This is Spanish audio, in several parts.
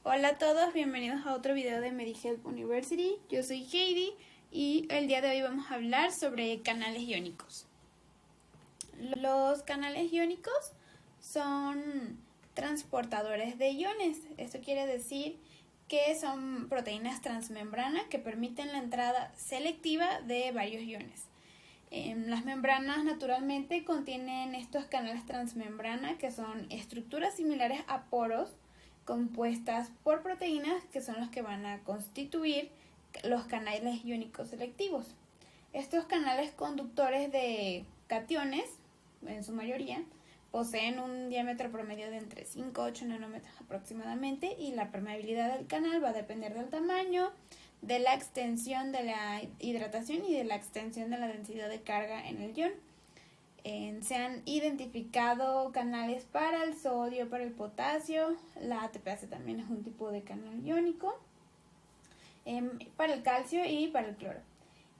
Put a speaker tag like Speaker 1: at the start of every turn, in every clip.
Speaker 1: Hola a todos, bienvenidos a otro video de MediHelp University. Yo soy Heidi y el día de hoy vamos a hablar sobre canales iónicos. Los canales iónicos son transportadores de iones. Esto quiere decir que son proteínas transmembrana que permiten la entrada selectiva de varios iones. Las membranas naturalmente contienen estos canales transmembrana que son estructuras similares a poros compuestas por proteínas que son los que van a constituir los canales iónicos selectivos. Estos canales conductores de cationes, en su mayoría, poseen un diámetro promedio de entre 5 a 8 nanómetros aproximadamente y la permeabilidad del canal va a depender del tamaño, de la extensión de la hidratación y de la extensión de la densidad de carga en el ion. Se han identificado canales para el sodio, para el potasio, la ATPase también es un tipo de canal iónico, para el calcio y para el cloro.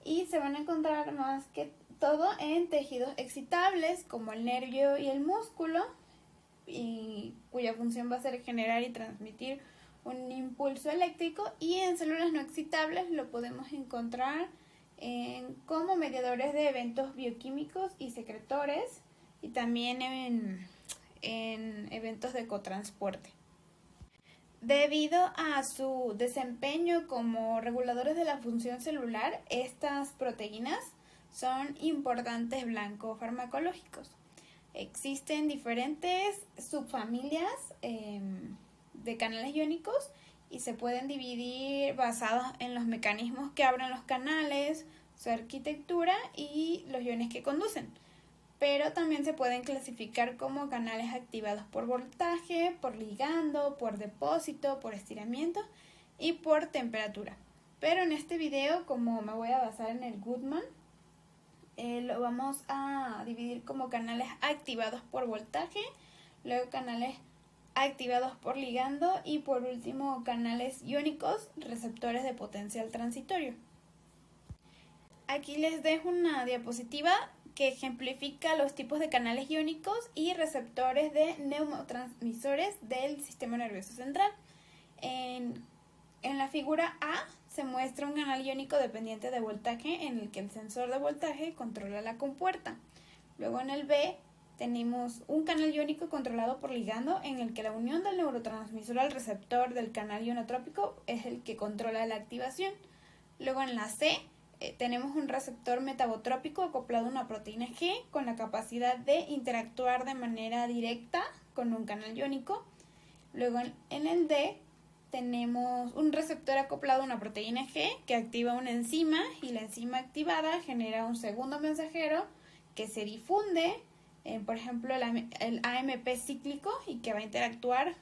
Speaker 1: Y se van a encontrar más que todo en tejidos excitables como el nervio y el músculo, y cuya función va a ser generar y transmitir un impulso eléctrico, y en células no excitables lo podemos encontrar como mediadores de eventos bioquímicos y secretores, y también en eventos de cotransporte. Debido a su desempeño como reguladores de la función celular, estas proteínas son importantes blancos farmacológicos. Existen diferentes subfamilias de canales iónicos y se pueden dividir basados en los mecanismos que abren los canales, su arquitectura y los iones que conducen. Pero también se pueden clasificar como canales activados por voltaje, por ligando, por depósito, por estiramiento y por temperatura. Pero en este video, como me voy a basar en el Goodman, lo vamos a dividir como canales activados por voltaje, luego canales activados por ligando y por último canales iónicos receptores de potencial transitorio. Aquí les dejo una diapositiva que ejemplifica los tipos de canales iónicos y receptores de neurotransmisores del sistema nervioso central. En la figura A se muestra un canal iónico dependiente de voltaje en el que el sensor de voltaje controla la compuerta. Luego en el B tenemos un canal iónico controlado por ligando en el que la unión del neurotransmisor al receptor del canal ionotrópico es el que controla la activación. Luego en la C tenemos un receptor metabotrópico acoplado a una proteína G con la capacidad de interactuar de manera directa con un canal iónico. Luego en el D tenemos un receptor acoplado a una proteína G que activa una enzima y la enzima activada genera un segundo mensajero que se difunde, por ejemplo el AMP cíclico, y que va a interactuar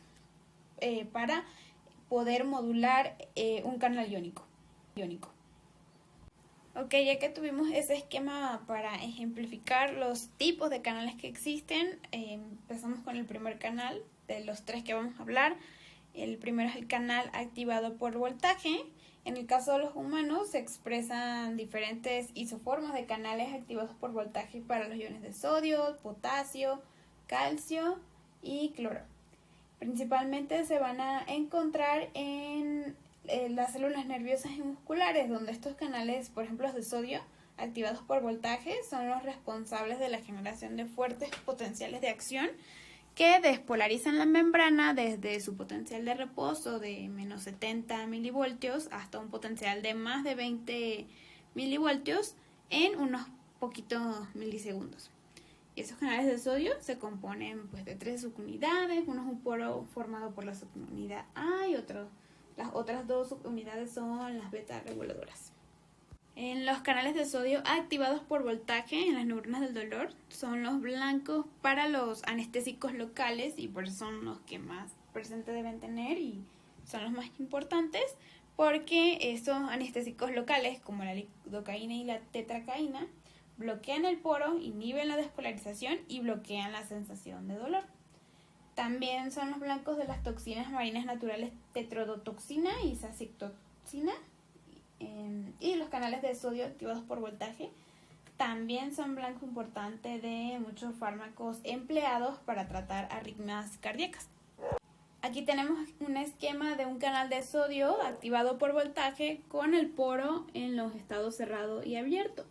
Speaker 1: para poder modular un canal iónico. Ok, ya que tuvimos ese esquema para ejemplificar los tipos de canales que existen, empezamos con el primer canal de los tres que vamos a hablar. El primero es el canal activado por voltaje. En el caso de los humanos se expresan diferentes isoformas de canales activados por voltaje para los iones de sodio, potasio, calcio y cloro. Principalmente se van a encontrar en las células nerviosas y musculares, donde estos canales, por ejemplo los de sodio, activados por voltaje, son los responsables de la generación de fuertes potenciales de acción que despolarizan la membrana desde su potencial de reposo de menos 70 milivoltios hasta un potencial de más de 20 milivoltios en unos poquitos milisegundos. Y esos canales de sodio se componen de tres subunidades. Uno es un poro formado por la subunidad A y las otras dos subunidades son las beta reguladoras. En los canales de sodio activados por voltaje en las neuronas del dolor son los blancos para los anestésicos locales, y por eso son los que más presente deben tener y son los más importantes, porque estos anestésicos locales como la lidocaína y la tetracaína bloquean el poro, inhiben la despolarización y bloquean la sensación de dolor. También son los blancos de las toxinas marinas naturales tetrodotoxina y sacitoxina. Y los canales de sodio activados por voltaje también son blanco importante de muchos fármacos empleados para tratar arritmias cardíacas. Aquí tenemos un esquema de un canal de sodio activado por voltaje con el poro en los estados cerrado y abierto.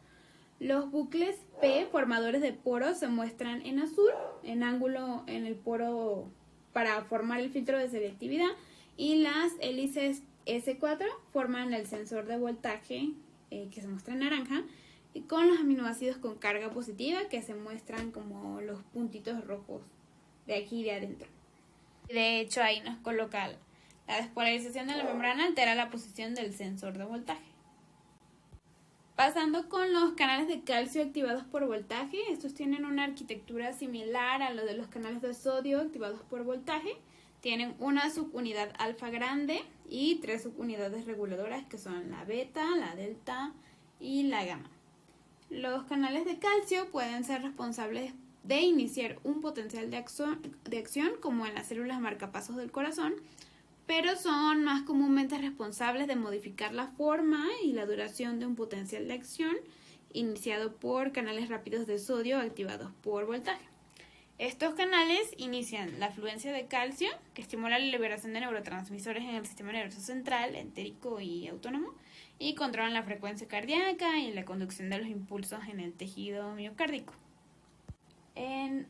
Speaker 1: Los bucles P formadores de poros se muestran en azul, en ángulo en el poro para formar el filtro de selectividad, y las hélices S4 forman el sensor de voltaje que se muestra en naranja, y con los aminoácidos con carga positiva que se muestran como los puntitos rojos de aquí y de adentro. De hecho, ahí nos coloca la despolarización de la membrana altera la posición del sensor de voltaje. Pasando con los canales de calcio activados por voltaje, estos tienen una arquitectura similar a lo de los canales de sodio activados por voltaje. Tienen una subunidad alfa grande y 3 subunidades reguladoras que son la beta, la delta y la gamma. Los canales de calcio pueden ser responsables de iniciar un potencial de acción como en las células marcapasos del corazón, pero son más comúnmente responsables de modificar la forma y la duración de un potencial de acción iniciado por canales rápidos de sodio activados por voltaje. Estos canales inician la fluencia de calcio, que estimula la liberación de neurotransmisores en el sistema nervioso central, entérico y autónomo, y controlan la frecuencia cardíaca y la conducción de los impulsos en el tejido miocárdico.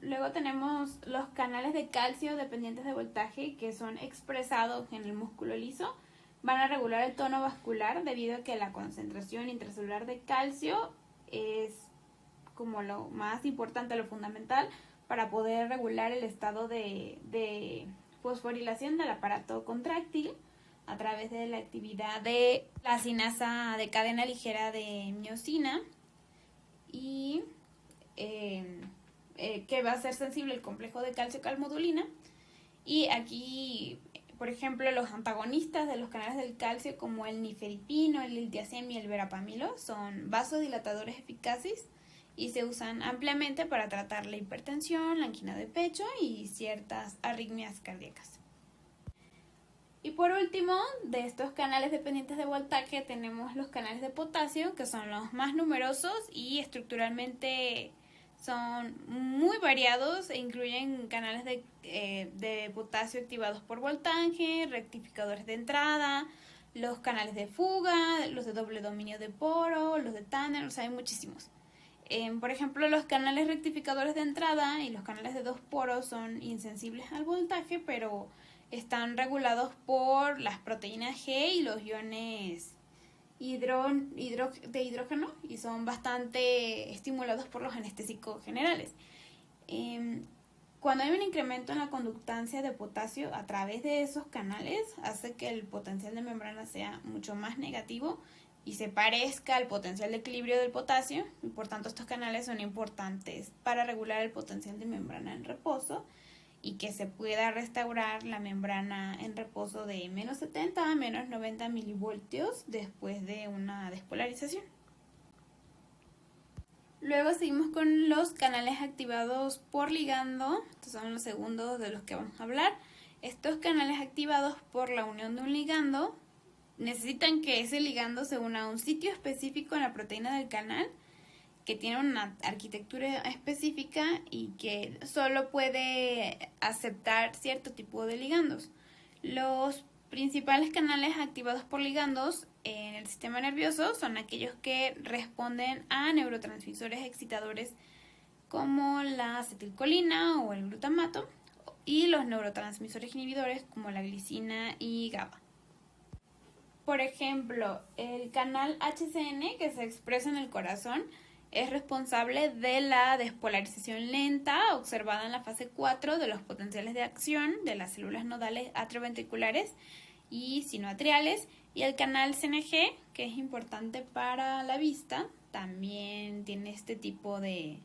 Speaker 1: Luego tenemos los canales de calcio dependientes de voltaje, que son expresados en el músculo liso. Van a regular el tono vascular debido a que la concentración intracelular de calcio es como lo más importante, lo fundamental para poder regular el estado de fosforilación del aparato contráctil a través de la actividad de la sinasa de cadena ligera de miosina y que va a ser sensible el complejo de calcio-calmodulina. Y aquí, por ejemplo, los antagonistas de los canales del calcio como el nifedipino, el liltiazem y el verapamilo son vasodilatadores eficaces y se usan ampliamente para tratar la hipertensión, la angina de pecho y ciertas arritmias cardíacas. Y por último, de estos canales dependientes de voltaje tenemos los canales de potasio, que son los más numerosos y estructuralmente son muy variados e incluyen canales de potasio activados por voltaje, rectificadores de entrada, los canales de fuga, los de doble dominio de poro, los de Tanner, o sea, hay muchísimos. Por ejemplo, los canales rectificadores de entrada y los canales de dos poros son insensibles al voltaje, pero están regulados por las proteínas G y los iones de hidrógeno y son bastante estimulados por los anestésicos generales. Cuando hay un incremento en la conductancia de potasio a través de esos canales, hace que el potencial de membrana sea mucho más negativo y se parezca al potencial de equilibrio del potasio, y por tanto estos canales son importantes para regular el potencial de membrana en reposo y que se pueda restaurar la membrana en reposo de menos 70 a menos 90 milivoltios después de una despolarización. Luego seguimos con los canales activados por ligando. Estos son los segundos de los que vamos a hablar. Estos canales activados por la unión de un ligando necesitan que ese ligando se una a un sitio específico en la proteína del canal que tiene una arquitectura específica y que solo puede aceptar cierto tipo de ligandos. Los principales canales activados por ligandos en el sistema nervioso son aquellos que responden a neurotransmisores excitadores como la acetilcolina o el glutamato y los neurotransmisores inhibidores como la glicina y GABA. Por ejemplo, el canal HCN que se expresa en el corazón es responsable de la despolarización lenta observada en la fase 4 de los potenciales de acción de las células nodales atrioventriculares y sinoatriales, y el canal CNG, que es importante para la vista, también tiene este tipo de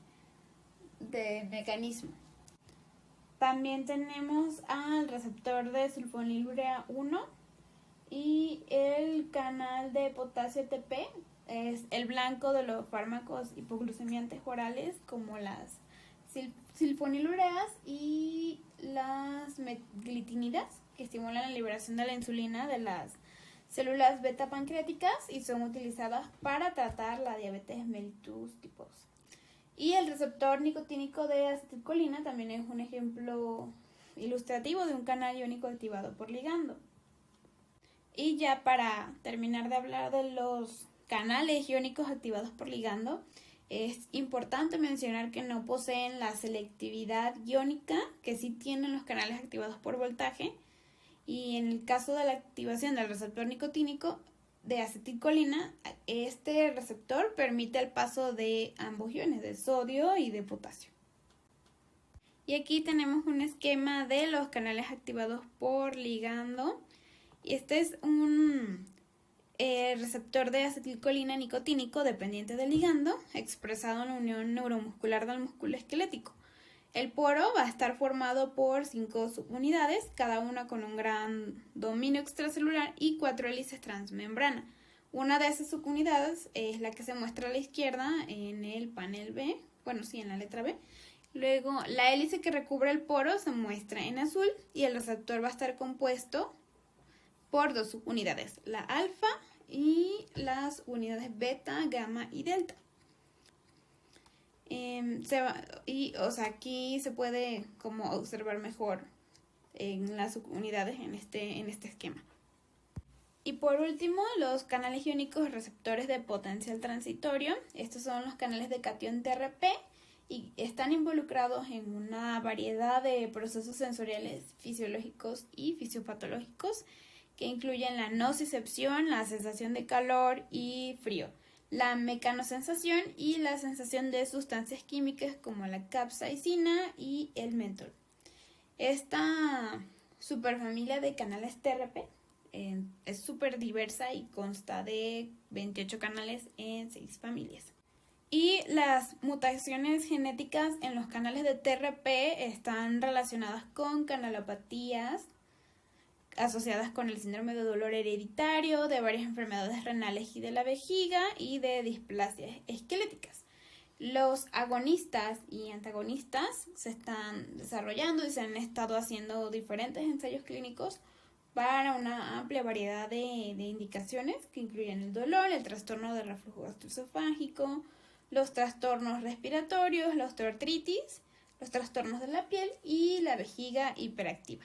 Speaker 1: mecanismo. También tenemos al receptor de sulfonilurea 1 y el canal de potasio ATP, es el blanco de los fármacos hipoglucemiantes orales como las sulfonilureas y las glitinidas, que estimulan la liberación de la insulina de las células beta pancreáticas y son utilizadas para tratar la diabetes mellitus tipo 2. Y el receptor nicotínico de acetilcolina también es un ejemplo ilustrativo de un canal iónico activado por ligando. Y ya para terminar de hablar de los canales iónicos activados por ligando, es importante mencionar que no poseen la selectividad iónica que sí tienen los canales activados por voltaje, y en el caso de la activación del receptor nicotínico de acetilcolina, este receptor permite el paso de ambos iones, de sodio y de potasio. Y aquí tenemos un esquema de los canales activados por ligando. Este es un receptor de acetilcolina nicotínico dependiente del ligando, expresado en la unión neuromuscular del músculo esquelético. El poro va a estar formado por 5 subunidades, cada una con un gran dominio extracelular y 4 hélices transmembrana. Una de esas subunidades es la que se muestra a la izquierda en el panel B, en la letra B. Luego, la hélice que recubre el poro se muestra en azul y el receptor va a estar compuesto por 2 subunidades, la alfa y las unidades beta, gamma y delta. Aquí se puede como observar mejor en las subunidades en este esquema. Y por último, los canales iónicos receptores de potencial transitorio. Estos son los canales de catión TRP y están involucrados en una variedad de procesos sensoriales fisiológicos y fisiopatológicos que incluyen la nocicepción, la sensación de calor y frío, la mecanosensación y la sensación de sustancias químicas como la capsaicina y el mentol. Esta superfamilia de canales TRP es súper diversa y consta de 28 canales en 6 familias. Y las mutaciones genéticas en los canales de TRP están relacionadas con canalopatías asociadas con el síndrome de dolor hereditario, de varias enfermedades renales y de la vejiga y de displasias esqueléticas. Los agonistas y antagonistas se están desarrollando y se han estado haciendo diferentes ensayos clínicos para una amplia variedad de indicaciones que incluyen el dolor, el trastorno del reflujo gastroesofágico, los trastornos respiratorios, la osteoartritis, los trastornos de la piel y la vejiga hiperactiva.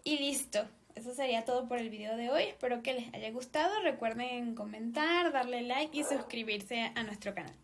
Speaker 1: Y listo, eso sería todo por el video de hoy. Espero que les haya gustado. Recuerden comentar, darle like y suscribirse a nuestro canal.